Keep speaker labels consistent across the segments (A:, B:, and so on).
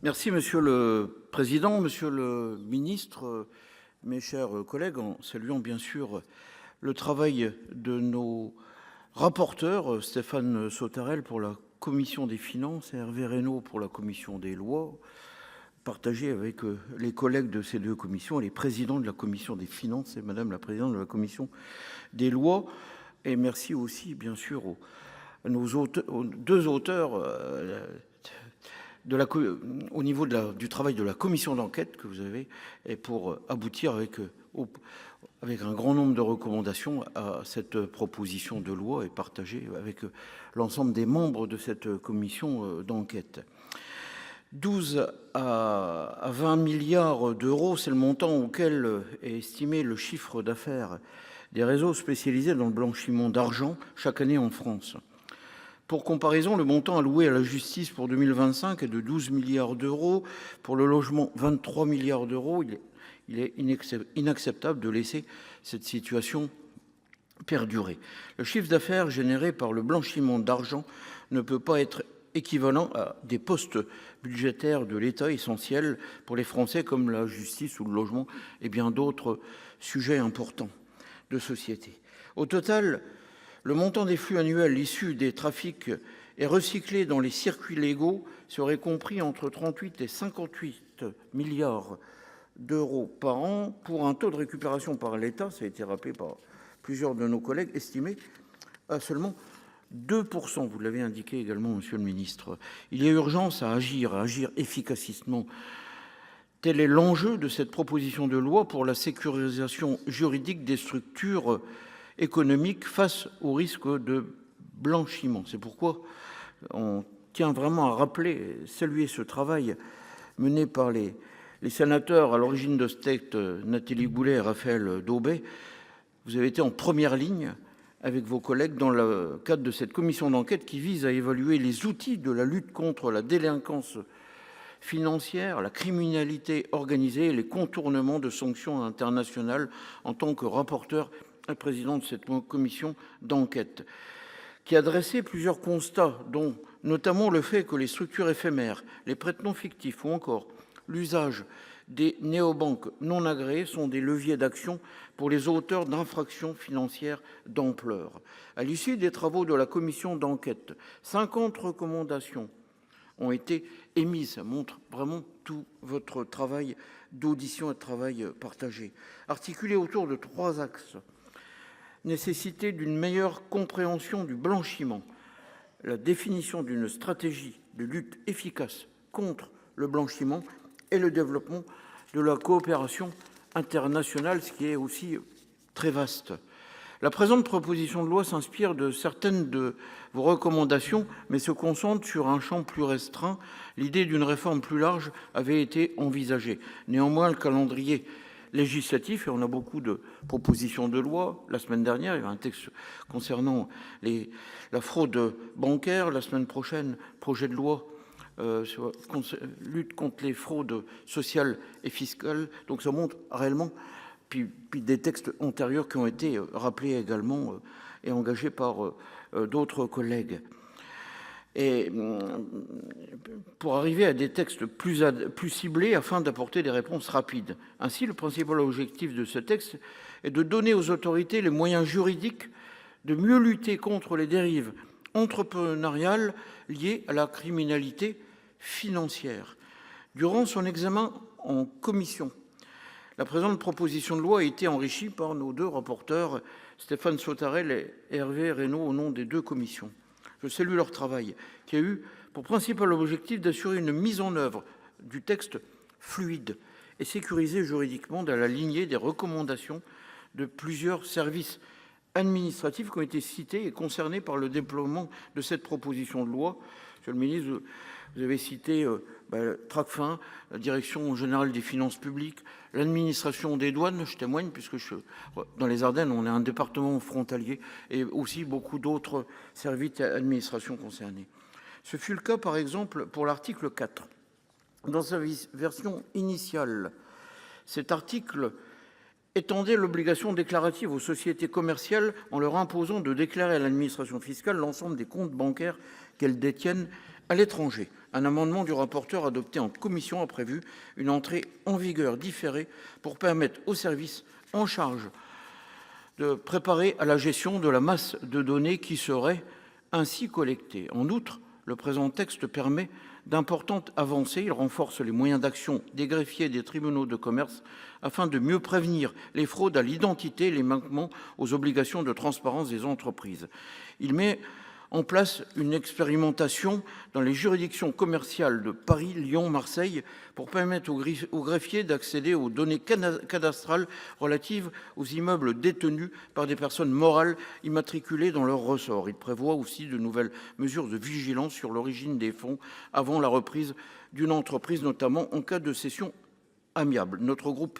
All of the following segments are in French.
A: Merci Monsieur le Président, Monsieur le Ministre, mes chers collègues, en saluant bien sûr le travail de nos rapporteurs, Stéphane Sautarel pour la Commission des Finances et Hervé Reynaud pour la Commission des Lois, partagé avec les collègues de ces deux commissions, les présidents de la Commission des Finances et Madame la Présidente de la Commission des Lois. Et merci aussi bien sûr aux deux auteurs au niveau du travail de la commission d'enquête que vous avez et pour aboutir avec un grand nombre de recommandations à cette proposition de loi et partager avec l'ensemble des membres de cette commission d'enquête. 12 à 20 milliards d'euros, c'est le montant auquel est estimé le chiffre d'affaires des réseaux spécialisés dans le blanchiment d'argent chaque année en France. Pour comparaison, le montant alloué à la justice pour 2025 est de 12 milliards d'euros. Pour le logement, 23 milliards d'euros. Il est inacceptable de laisser cette situation perdurer. Le chiffre d'affaires généré par le blanchiment d'argent ne peut pas être équivalent à des postes budgétaires de l'État essentiels pour les Français comme la justice ou le logement et bien d'autres sujets importants de société. Au total, le montant des flux annuels issus des trafics et recyclés dans les circuits légaux serait compris entre 38 et 58 milliards d'euros par an pour un taux de récupération par l'État, ça a été rappelé par plusieurs de nos collègues, estimé à seulement 2%. Vous l'avez indiqué également, Monsieur le Ministre. Il y a urgence à agir efficacement. Tel est l'enjeu de cette proposition de loi pour la sécurisation juridique des structures économique face au risque de blanchiment. C'est pourquoi on tient vraiment à rappeler, saluer ce travail mené par les sénateurs à l'origine de ce texte, Nathalie Goulet et Raphaël Daubet. Vous avez été en première ligne avec vos collègues dans le cadre de cette commission d'enquête qui vise à évaluer les outils de la lutte contre la délinquance financière, la criminalité organisée et les contournements de sanctions internationales en tant que rapporteur président de cette commission d'enquête, qui a dressé plusieurs constats, dont notamment le fait que les structures éphémères, les prête-noms fictifs ou encore l'usage des néobanques non agréées sont des leviers d'action pour les auteurs d'infractions financières d'ampleur. À l'issue des travaux de la commission d'enquête, 50 recommandations ont été émises. Ça montre vraiment tout votre travail d'audition et de travail partagé, articulé autour de 3 axes. Nécessité d'une meilleure compréhension du blanchiment, la définition d'une stratégie de lutte efficace contre le blanchiment et le développement de la coopération internationale, ce qui est aussi très vaste. La présente proposition de loi s'inspire de certaines de vos recommandations, mais se concentre sur un champ plus restreint. L'idée d'une réforme plus large avait été envisagée. Néanmoins, le calendrier législatif, et on a beaucoup de propositions de loi. La semaine dernière, il y avait un texte concernant la fraude bancaire. La semaine prochaine, projet de loi sur lutte contre les fraudes sociales et fiscales. Donc ça montre réellement, puis des textes antérieurs qui ont été rappelés également et engagés par d'autres collègues. Et pour arriver à des textes plus ciblés afin d'apporter des réponses rapides. Ainsi, le principal objectif de ce texte est de donner aux autorités les moyens juridiques de mieux lutter contre les dérives entrepreneuriales liées à la criminalité financière. Durant son examen en commission, la présente proposition de loi a été enrichie par nos deux rapporteurs, Stéphane Sautarel et Hervé Reynaud, au nom des deux commissions. Je salue leur travail, qui a eu pour principal objectif d'assurer une mise en œuvre du texte fluide et sécurisé juridiquement dans la lignée des recommandations de plusieurs services administratifs qui ont été cités et concernés par le déploiement de cette proposition de loi. Monsieur le ministre, vous avez cité Tracfin, la Direction générale des finances publiques, l'administration des douanes, je témoigne puisque dans les Ardennes, on est un département frontalier et aussi beaucoup d'autres services et administrations concernées. Ce fut le cas par exemple pour l'article 4. Dans sa version initiale, cet article étendait l'obligation déclarative aux sociétés commerciales en leur imposant de déclarer à l'administration fiscale l'ensemble des comptes bancaires qu'elles détiennent à l'étranger. Un amendement du rapporteur adopté en commission a prévu une entrée en vigueur différée pour permettre aux services en charge de préparer à la gestion de la masse de données qui serait ainsi collectée. En outre, le présent texte permet d'importantes avancées. Il renforce les moyens d'action des greffiers et des tribunaux de commerce afin de mieux prévenir les fraudes à l'identité et les manquements aux obligations de transparence des entreprises. Il met en place une expérimentation dans les juridictions commerciales de Paris, Lyon, Marseille pour permettre aux greffiers d'accéder aux données cadastrales relatives aux immeubles détenus par des personnes morales immatriculées dans leur ressort. Il prévoit aussi de nouvelles mesures de vigilance sur l'origine des fonds avant la reprise d'une entreprise, notamment en cas de cession amiable. Notre groupe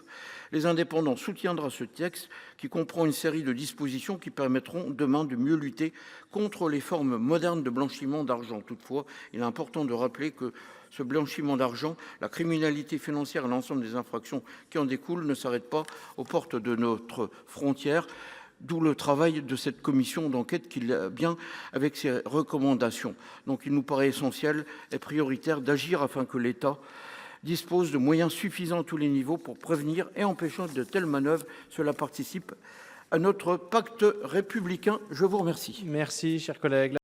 A: Les Indépendants soutiendra ce texte qui comprend une série de dispositions qui permettront demain de mieux lutter contre les formes modernes de blanchiment d'argent. Toutefois, il est important de rappeler que ce blanchiment d'argent, la criminalité financière et l'ensemble des infractions qui en découlent ne s'arrêtent pas aux portes de notre frontière. D'où le travail de cette commission d'enquête qui l'a bien avec ses recommandations. Donc il nous paraît essentiel et prioritaire d'agir afin que l'État dispose de moyens suffisants à tous les niveaux pour prévenir et empêcher de telles manœuvres. Cela participe à notre pacte républicain. Je vous remercie.
B: Merci, chers collègues.